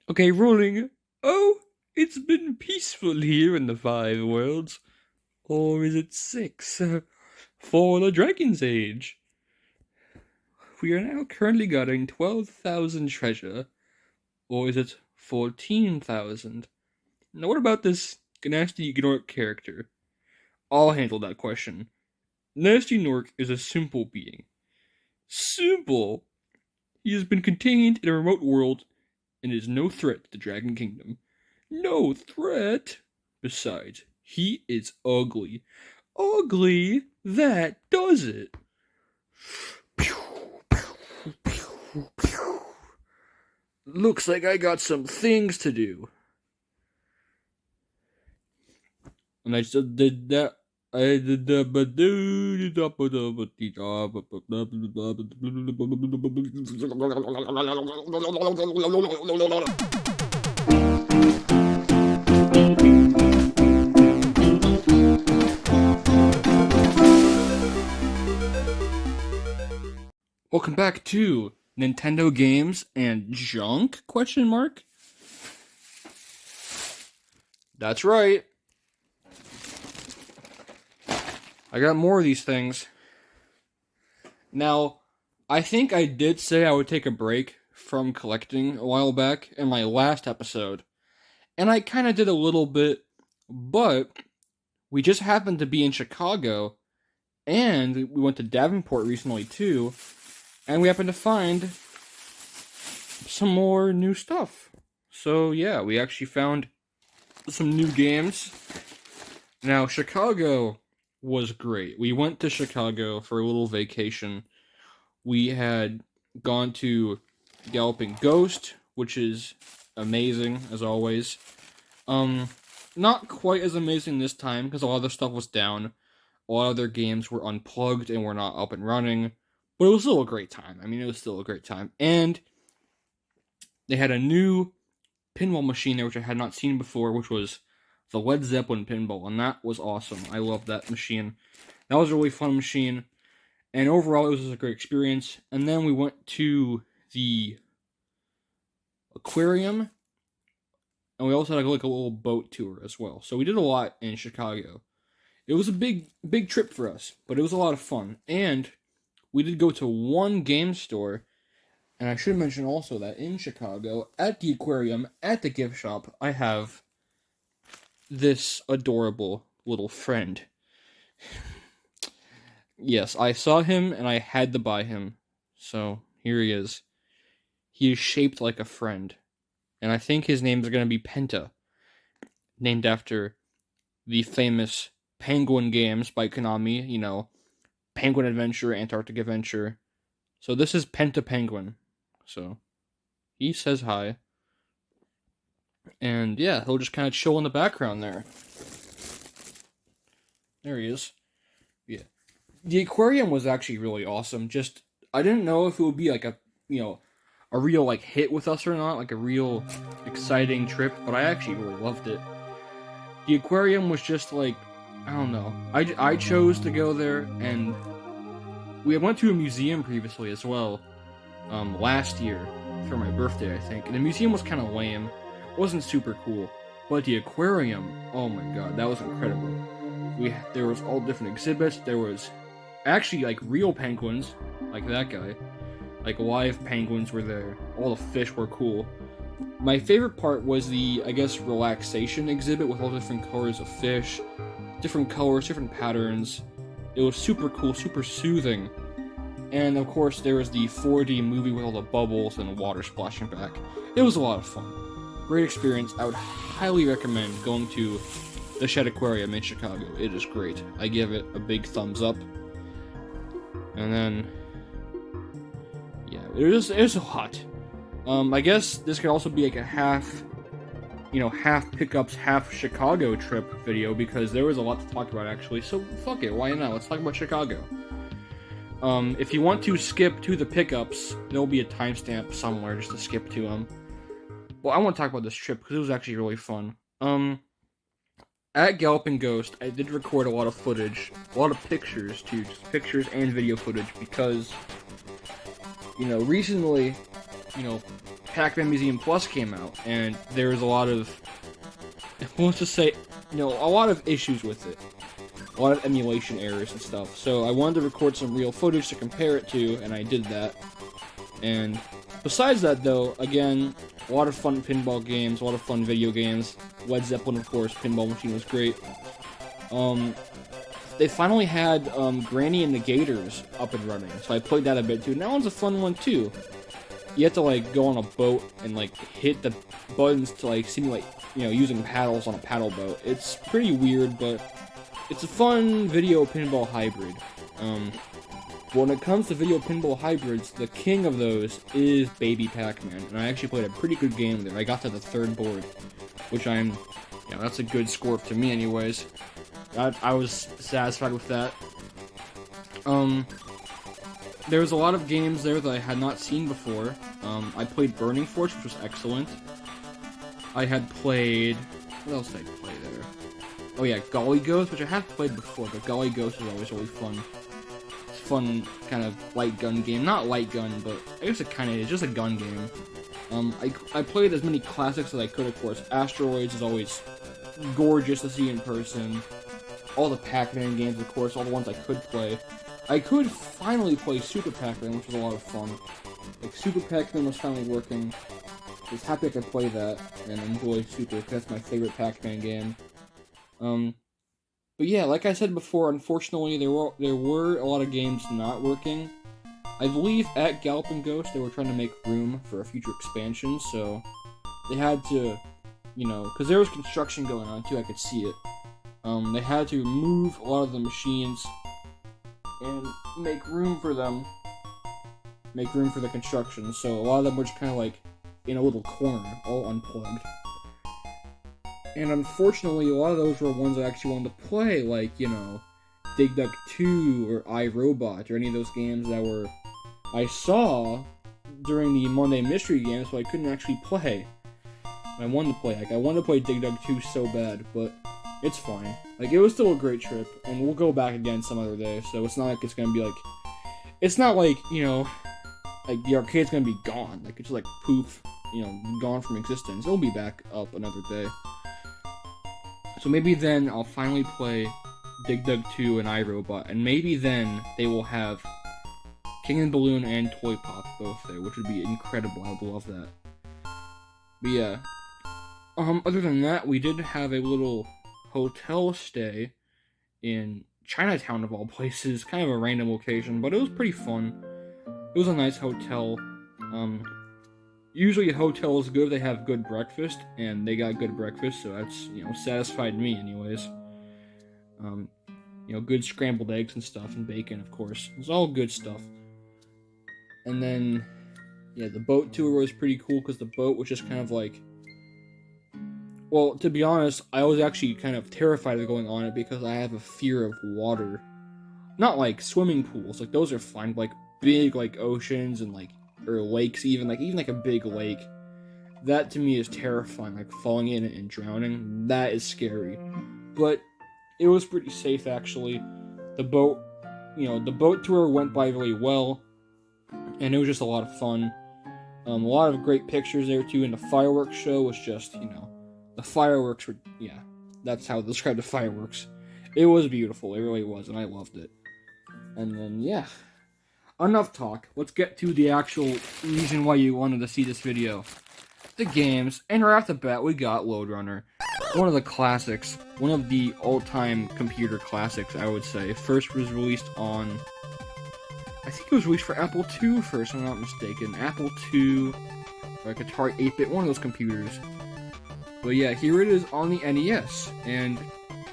Okay, rolling. Oh, it's been peaceful here in the Five Worlds. Or is it six? For the Dragon's Age. We are now currently guarding 12,000 treasure. Or is it 14,000? Now what about this Nasty Gnork character? I'll handle that question. Nasty Gnork is a simple being. Simple! He has been contained in a remote world and is no threat to the Dragon Kingdom. No threat? Besides, he is ugly. Ugly? That does it. Looks like I got some things to do. And I just did that. I did that, but welcome back to Nintendo Games and Junk? Question mark? That's right. I got more of these things. Now, I think I did say I would take a break from collecting a while back in my last episode. And I kind of did a little bit, but we just happened to be in Chicago, and we went to Davenport recently too, and we happened to find some more new stuff. So yeah, we actually found some new games. Now, Chicago was great. We went to Chicago for a little vacation. We had gone to Galloping Ghost, which is amazing, as always. Not quite as amazing this time, because a lot of the stuff was down. A lot of their games were unplugged and were not up and running. But it was still a great time. It was still a great time. And they had a new pinball machine there, which I had not seen before, which was the Led Zeppelin pinball, and that was awesome. I loved that machine. That was a really fun machine, and overall, it was just a great experience. And then we went to the aquarium, and we also had like a little boat tour as well. So we did a lot in Chicago. It was a big trip for us, but it was a lot of fun. And we did go to one game store, and I should mention also that in Chicago, at the aquarium, at the gift shop, I have this adorable little friend. Yes, I saw him and I had to buy him. So, here he is. He is shaped like a friend. And I think his name is going to be Penta. Named after the famous Penguin games by Konami. Penguin Adventure, Antarctic Adventure. So this is Penta Penguin. So, he says hi. And yeah, he'll just kind of chill in the background there. There he is. Yeah. The aquarium was actually really awesome. Just, I didn't know if it would be like a real like hit with us or not, like a real exciting trip, but I actually really loved it. The aquarium was just like, I don't know. I chose to go there, and we went to a museum previously as well, last year for my birthday, I think. And the museum was kind of lame. Wasn't super cool, but the aquarium, oh my god, that was incredible. There was all different exhibits. There was actually like real penguins, like that guy, like live penguins were there. All the fish were cool. My favorite part was the, I guess, relaxation exhibit with all different colors of fish, different colors, different patterns. It was super cool, super soothing. And of course, there was the 4D movie with all the bubbles and the water splashing back. It was a lot of fun. Great experience. I would highly recommend going to the Shed Aquarium in Chicago. It is great. I give it a big thumbs up. And then, yeah, it is a lot. I guess this could also be like a half pickups, half Chicago trip video, because there was a lot to talk about actually. So fuck it, why not? Let's talk about Chicago. If you want to skip to the pickups, there'll be a timestamp somewhere just to skip to them. Well, I want to talk about this trip because it was actually really fun. At Galloping Ghost, I did record a lot of footage, a lot of pictures too, just pictures and video footage, because, recently, Pac-Man Museum Plus came out, and there was a lot of, let's just say, a lot of issues with it. A lot of emulation errors and stuff. So I wanted to record some real footage to compare it to, and I did that. And besides that, though, again, a lot of fun pinball games, a lot of fun video games. Led Zeppelin, of course, Pinball Machine was great. They finally had Granny and the Gators up and running, so I played that a bit too. And that one's a fun one too. You have to like go on a boat and like hit the buttons to like simulate, using paddles on a paddle boat. It's pretty weird, but it's a fun video pinball hybrid. When it comes to video pinball hybrids, the king of those is Baby Pac-Man, and I actually played a pretty good game there. I got to the third board, which that's a good score to me anyways. I was satisfied with that. There was a lot of games there that I had not seen before. I played Burning Force, which was excellent. I had played... What else did I play there? Oh yeah, Golly Ghost, which I have played before, but Golly Ghost is always really fun. It's a fun kind of light gun game. Not light gun, but I guess it kind of is. Just a gun game. I played as many classics as I could, of course. Asteroids is always gorgeous to see in person. All the Pac-Man games, of course, all the ones I could play. I could finally play Super Pac-Man, which was a lot of fun. Like, Super Pac-Man was finally working. I was happy I could play that and enjoy Super, because that's my favorite Pac-Man game. But yeah, like I said before, unfortunately, there were a lot of games not working. I believe at Galloping Ghost, they were trying to make room for a future expansion, so they had to, because there was construction going on too, I could see it. They had to move a lot of the machines and make room for them. Make room for the construction, so a lot of them were just kind of like in a little corner, all unplugged. And unfortunately, a lot of those were ones I actually wanted to play, like, Dig Dug 2 or iRobot, or any of those games that I saw during the Monday Mystery Games, so I couldn't actually play. I wanted to play, I wanted to play Dig Dug 2 so bad, but it's fine. Like, it was still a great trip, and we'll go back again some other day, so it's not like it's gonna be like... It's not like, like, the arcade's gonna be gone. Like, it's just like, poof, gone from existence. It'll be back up another day. So maybe then I'll finally play Dig Dug 2 and iRobot, and maybe then they will have King and Balloon and Toy Pop both there, which would be incredible. I would love that. But yeah. Other than that, we did have a little hotel stay in Chinatown of all places, kind of a random location, but it was pretty fun. It was a nice hotel. Usually a hotel is good if they have good breakfast, and they got good breakfast, so that's, satisfied me anyways. Good scrambled eggs and stuff, and bacon, of course. It's all good stuff. And then, yeah, the boat tour was pretty cool, because the boat was just kind of like... Well, to be honest, I was actually kind of terrified of going on it, because I have a fear of water. Not like swimming pools, like those are fine, but like big like oceans and like, or lakes even like a big lake. That to me is terrifying, like falling in it and drowning. That is scary. But it was pretty safe actually. The boat tour went by really well, and it was just a lot of fun. A lot of great pictures there too, and the fireworks show was just, the fireworks were, yeah, that's how to describe the fireworks. It was beautiful, it really was, and I loved it. And then, yeah, enough talk. Let's get to the actual reason why you wanted to see this video. The games, and right off the bat, we got Lode Runner. One of the classics, one of the all-time computer classics, I would say. First was released on, I think it was released for Apple II first, if I'm not mistaken. Apple II, like Atari 8-bit, one of those computers. But yeah, here it is on the NES, and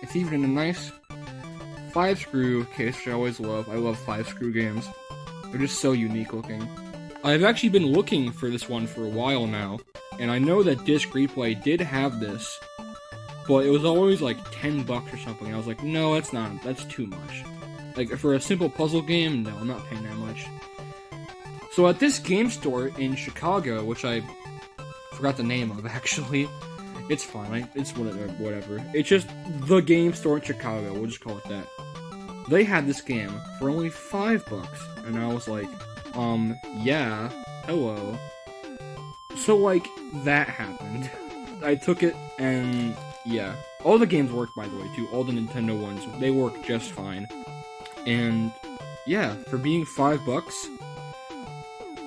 it's even in a nice 5-screw case, which I always love. I love 5-screw games. They're just so unique looking. I've actually been looking for this one for a while now, and I know that Disc Replay did have this, but it was always like $10 or something. I was like, no, that's too much. Like, for a simple puzzle game, no, I'm not paying that much. So at this game store in Chicago, which I forgot the name of actually, it's fine, it's whatever. It's just the game store in Chicago, we'll just call it that. They had this game for only $5, and I was like, yeah, hello. So, like, that happened. I took it, and yeah. All the games work, by the way, too. All the Nintendo ones, they work just fine. And, yeah, for being $5,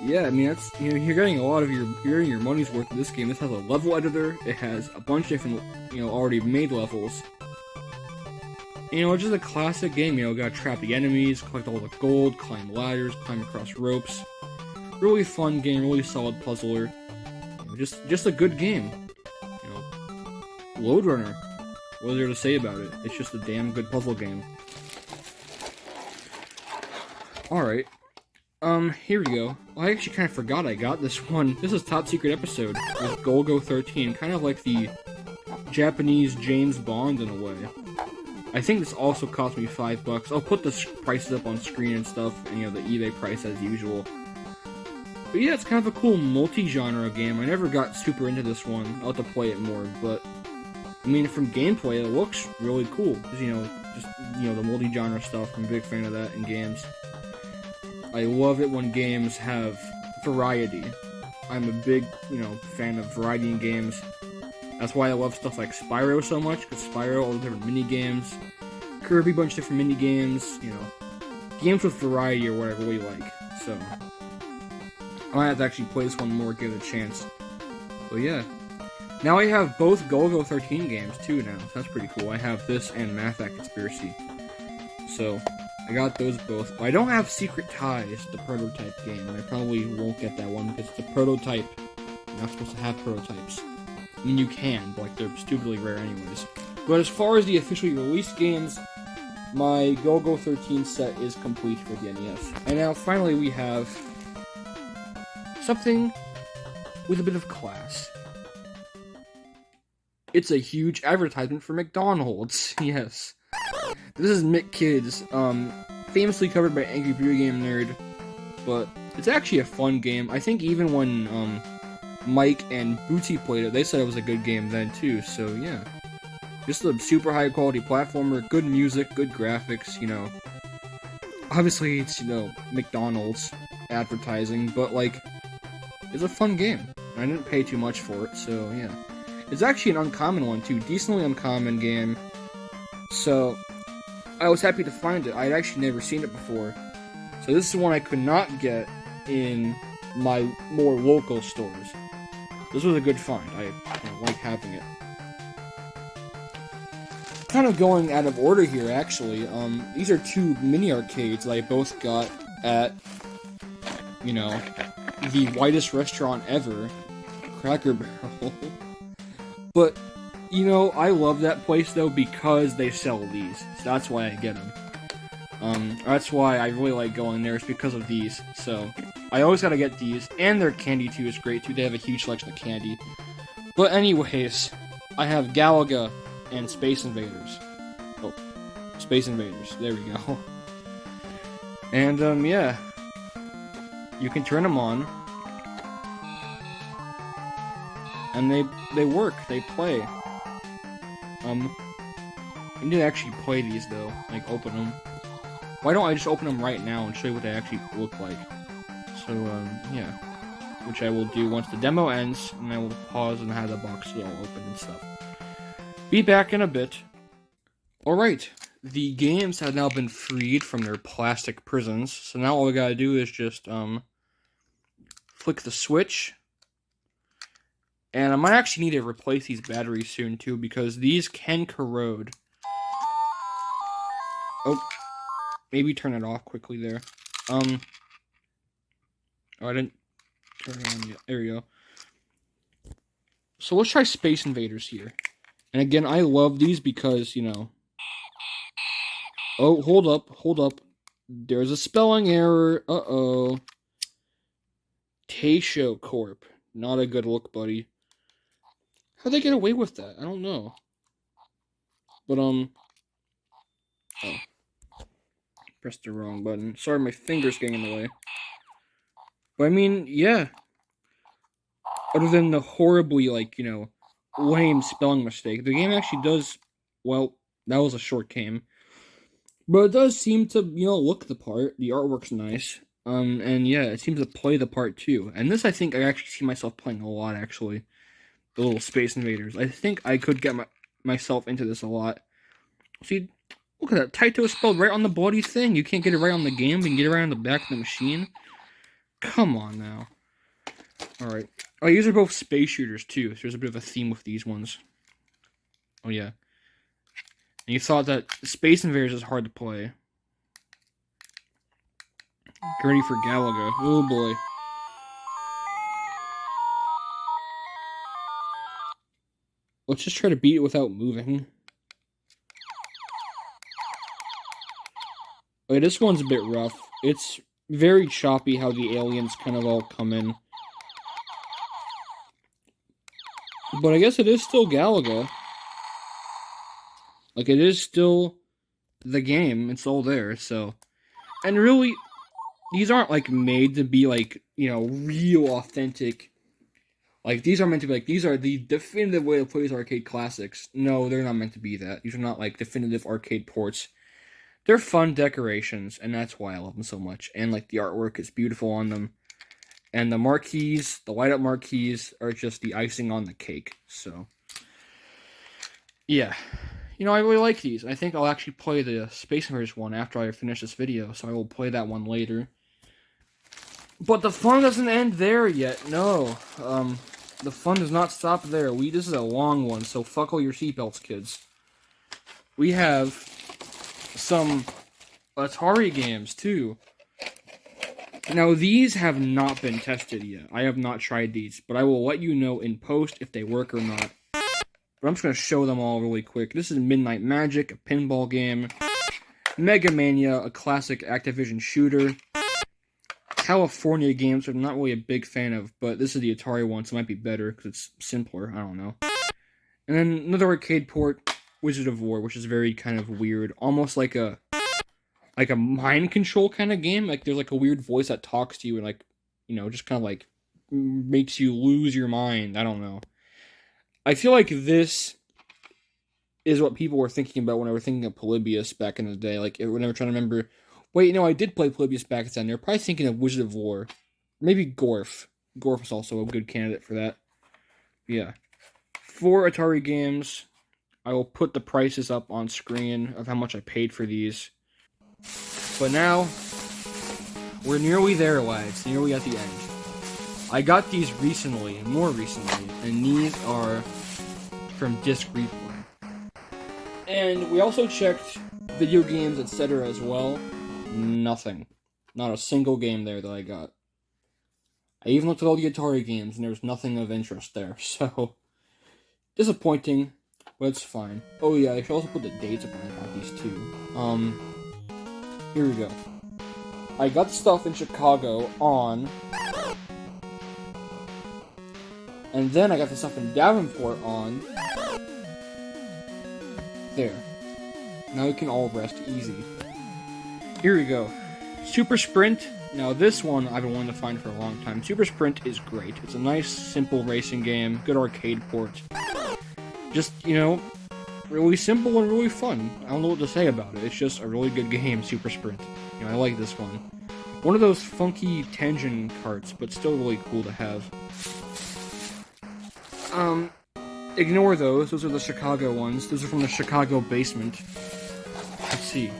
yeah, I mean, that's, you know, you're getting a lot of your money's worth of this game. This has a level editor, it has a bunch of different, you know, already made levels. You know, it's just a classic game, you know, gotta trap the enemies, collect all the gold, climb ladders, climb across ropes. Really fun game, really solid puzzler. You know, just a good game. You know, Lode Runner. What is there to say about it? It's just a damn good puzzle game. Alright. Here we go. Well, I actually kind of forgot I got this one. This is Top Secret Episode with Golgo 13, kind of like the Japanese James Bond in a way. I think this also cost me $5. I'll put the prices up on screen and stuff, and, you know, the eBay price as usual. But yeah, it's kind of a cool multi-genre game. I never got super into this one. I'll have to play it more, but I mean, from gameplay, it looks really cool. Because, you know, just, you know, the multi-genre stuff, I'm a big fan of that in games. I love it when games have variety. I'm a big, you know, fan of variety in games. That's why I love stuff like Spyro so much, because Spyro, all the different mini-games, Kirby, bunch of different mini-games, you know, games with variety or what I really like, so I might have to actually play this one more, give it a chance. But yeah. Now I have both Golgo 13 games, too, now, so that's pretty cool. I have this and Math Act Conspiracy. So, I got those both. But I don't have Secret Ties, the prototype game, and I probably won't get that one, because it's a prototype. You're not supposed to have prototypes. I mean, you can, but, like, they're stupidly rare anyways. But as far as the officially released games, my Golgo 13 set is complete for the NES. And now, finally, we have something with a bit of class. It's a huge advertisement for McDonald's. Yes. This is McKids, famously covered by Angry Video Game Nerd, but it's actually a fun game. I think even when, Mike and Bootsy played it, they said it was a good game then too, so yeah. Just a super high quality platformer, good music, good graphics, you know. Obviously it's, you know, McDonald's advertising, but like, it's a fun game. I didn't pay too much for it, so yeah. It's actually an uncommon one too, decently uncommon game. So, I was happy to find it. I had actually never seen it before. So this is one I could not get in my more local stores. This was a good find. I like having it. Kind of going out of order here, actually. These are two mini arcades that I both got at, you know, the whitest restaurant ever, Cracker Barrel. But, you know, I love that place, though, because they sell these. So that's why I get them. That's why I really like going there, is because of these. So, I always gotta get these. And their candy, too, is great, too. They have a huge selection of candy. But anyways, I have Galaga and Space Invaders. Oh, Space Invaders. There we go. And, yeah. You can turn them on. And they work, they play. I need to actually play these though, like open them. Why don't I just open them right now and show you what they actually look like? So, yeah. Which I will do once the demo ends, and I will pause and have the box all open and stuff. Be back in a bit. Alright, the games have now been freed from their plastic prisons, so now all we gotta do is just, flick the switch. And I might actually need to replace these batteries soon, too, because these can corrode. Oh, maybe turn it off quickly there. Oh, I didn't turn it on yet. There we go. So let's try Space Invaders here. And again, I love these because, you know... Oh, hold up. There's a spelling error. Uh-oh. Taisho Corp. Not a good look, buddy. How'd they get away with that? I don't know. But, oh. Pressed the wrong button. Sorry, my finger's getting in the way. But, I mean, yeah. Other than the horribly, like, you know, lame spelling mistake, the game actually does, well, that was a short game. But it does seem to, you know, look the part. The artwork's nice. And yeah, it seems to play the part too. And this, I think, I actually see myself playing a lot, actually. The little Space Invaders. I think I could get myself into this a lot. See, look at that. Taito spelled right on the bloody thing. You can't get it right on the game, but you can get it right on the back of the machine. Come on now. Alright. Oh, these are both space shooters, too. So there's a bit of a theme with these ones. Oh, yeah. And you thought that Space Invaders is hard to play. Get ready for Galaga. Oh, boy. Let's just try to beat it without moving. Okay, this one's a bit rough. It's very choppy how the aliens kind of all come in. But I guess it is still Galaga. Like, it is still the game. It's all there, so... And really, these aren't, like, made to be, like, you know, real authentic... Like, these are meant to be, like, these are the definitive way to play these arcade classics. No, they're not meant to be that. These are not, like, definitive arcade ports. They're fun decorations, and that's why I love them so much. And, like, the artwork is beautiful on them. And the marquees, the light-up marquees, are just the icing on the cake. So, yeah. You know, I really like these. I think I'll actually play the Space Invaders one after I finish this video, so I will play that one later. But the fun doesn't end there yet, no. The fun does not stop there. This is a long one, so buckle your seatbelts, kids. We have some Atari games, too. Now, these have not been tested yet. I have not tried these, but I will let you know in post if they work or not. But I'm just going to show them all really quick. This is Midnight Magic, a pinball game. Mega Mania, a classic Activision shooter. California games, I'm not really a big fan of, but this is the Atari one, so it might be better, because it's simpler, I don't know. And then another arcade port, Wizard of War, which is very kind of weird, almost like a mind control kind of game. Like, there's like a weird voice that talks to you and, like, you know, just kind of like makes you lose your mind. I don't know. I feel like this is what people were thinking about when they were thinking of Polybius back in the day. Like, when they were trying to remember, wait, no, I did play Polybius back then. They're probably thinking of Wizard of War. Maybe Gorf. Gorf is also a good candidate for that. Yeah. 4 Atari games. I will put the prices up on screen of how much I paid for these. But now, we're nearly there, lads. Nearly at the end. I got these recently, more recently, and these are from Disc Replay. And we also checked video games, etc. as well. Nothing. Not a single game there that I got. I even looked at all the Atari games, and there was nothing of interest there, so... disappointing, but it's fine. Oh yeah, I should also put the dates up when I got these too. Here we go. I got stuff in Chicago on... and then I got the stuff in Davenport on... there. Now we can all rest easy. Here we go. Super Sprint. Now this one I've been wanting to find for a long time. Super Sprint is great. It's a nice, simple racing game. Good arcade port. Just, you know, really simple and really fun. I don't know what to say about it. It's just a really good game, Super Sprint. You know, I like this one. One of those funky Tengen carts, but still really cool to have. Ignore those. Those are the Chicago ones. Those are from the Chicago basement. Let's see.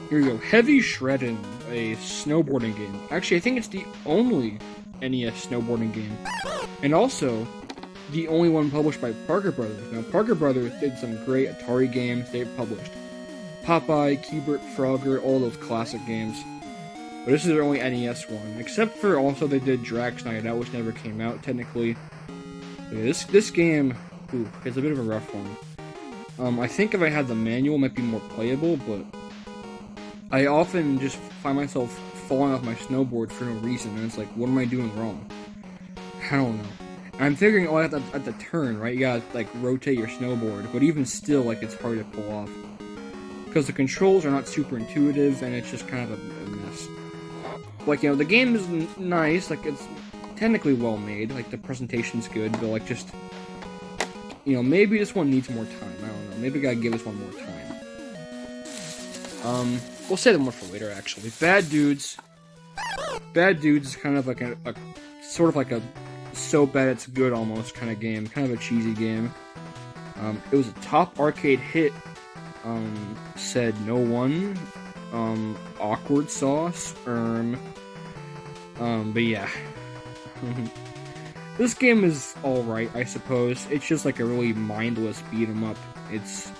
Here we go. Heavy Shreddin', a snowboarding game. Actually, I think it's the only NES snowboarding game. And also, the only one published by Parker Brothers. Now, Parker Brothers did some great Atari games they've published. Popeye, Q*bert, Frogger, all those classic games. But this is their only NES one. Except for also they did Drax Night Out, which never came out, technically. Yeah, this game, is a bit of a rough one. I think if I had the manual, it might be more playable, but I often just find myself falling off my snowboard for no reason, and it's like, what am I doing wrong? I don't know. And I'm figuring, oh, at the turn, right, you gotta, like, rotate your snowboard, but even still, like, it's hard to pull off. Because the controls are not super intuitive, and it's just kind of a mess. Like, you know, the game is nice, like, it's technically well made, like, the presentation's good, but, like, just, you know, maybe this one needs more time, I don't know, maybe I gotta give this one more time. We'll save them more for later, actually. Bad Dudes. Bad Dudes is kind of like a sort of like a so bad it's good almost kind of game, kind of a cheesy game. It was a top arcade hit. Said no one. Awkward sauce. But yeah. This game is alright, I suppose. It's just like a really mindless beat 'em up. It's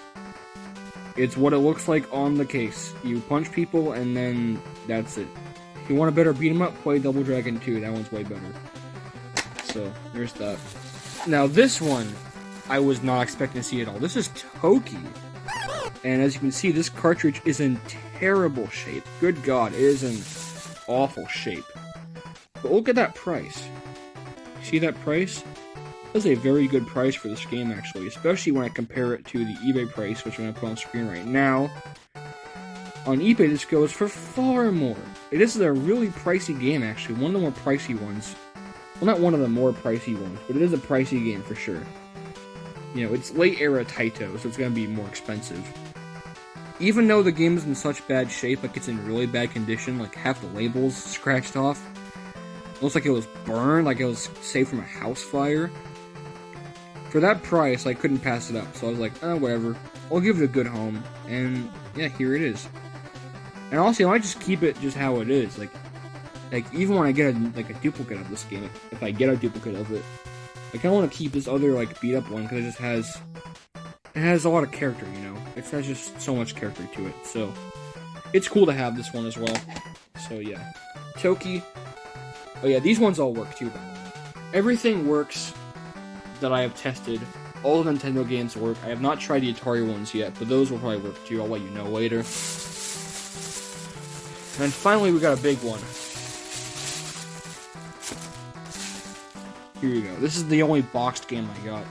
what it looks like on the case. You punch people and then that's it. If you want a better beat 'em up, play Double Dragon 2. That one's way better. So, there's that. Now this one, I was not expecting to see at all. This is Toki. And as you can see, this cartridge is in terrible shape. Good God, it is in awful shape. But look at that price. See that price? That's a very good price for this game, actually. Especially when I compare it to the eBay price, which I'm going to put on screen right now. On eBay, this goes for far more. This is a really pricey game, actually. One of the more pricey ones. Well, not one of the more pricey ones, but it is a pricey game for sure. You know, it's late era Taito, so it's going to be more expensive. Even though the game is in such bad shape, like it's in really bad condition, like half the labels scratched off. It looks like it was burned, like it was saved from a house fire. For that price, I couldn't pass it up, so I was like, oh, whatever. I'll give it a good home, and yeah, here it is. And honestly, I might just keep it just how it is, like even when I get a duplicate of this game, if I get a duplicate of it, I kind of want to keep this other, like, beat-up one, because it has a lot of character, you know? It has just so much character to it, so it's cool to have this one as well. So, yeah. Toki. Oh, yeah, these ones all work, too. Everything works that I have tested. All the Nintendo games work. I have not tried the Atari ones yet, but those will probably work, too. I'll let you know later. And finally, we got a big one. Here you go. This is the only boxed game I got.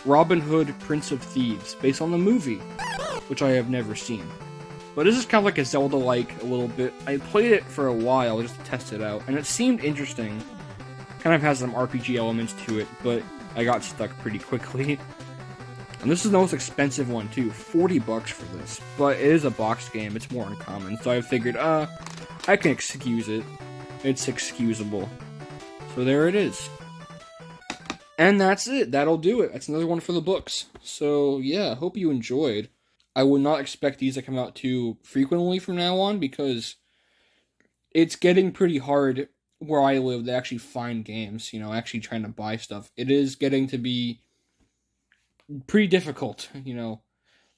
Robin Hood, Prince of Thieves, based on the movie, which I have never seen. But this is kind of like a Zelda-like a little bit. I played it for a while just to test it out, and it seemed interesting. Kind of has some RPG elements to it, but I got stuck pretty quickly. And this is the most expensive one too, $40 for this. But it is a boxed game, it's more uncommon, so I figured, I can excuse it. It's excusable. So there it is. And that's it. That'll do it. That's another one for the books. So, yeah, hope you enjoyed. I would not expect these to come out too frequently from now on, because it's getting pretty hard where I live to actually find games, you know, actually trying to buy stuff. It is getting to be pretty difficult, you know.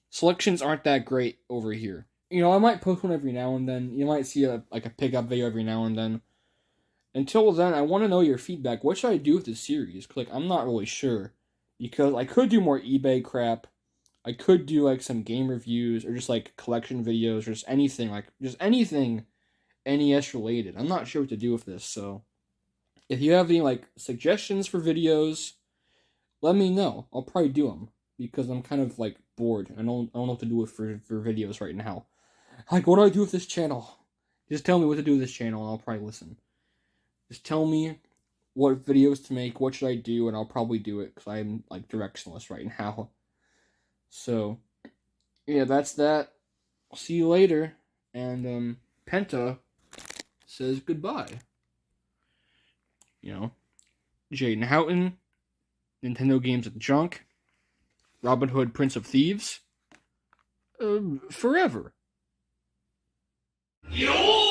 Selections aren't that great over here. You know, I might post one every now and then. You might see a pickup video every now and then. Until then, I want to know your feedback. What should I do with this series? Like, I'm not really sure. Because I could do more eBay crap. I could do, like, some game reviews, or just, like, collection videos, or just anything, NES related. I'm not sure what to do with this, so if you have any, like, suggestions for videos, let me know. I'll probably do them, because I'm kind of, like, bored. I don't know what to do with for videos right now. Like, what do I do with this channel? Just tell me what to do with this channel, and I'll probably listen. Just tell me what videos to make, what should I do, and I'll probably do it, because I'm, like, directionless right now. So, yeah, that's that. I'll see you later, and, Penta says goodbye. You know, Jaden Houghton, Nintendo Games at Junk, Robin Hood, Prince of Thieves, forever. Yo!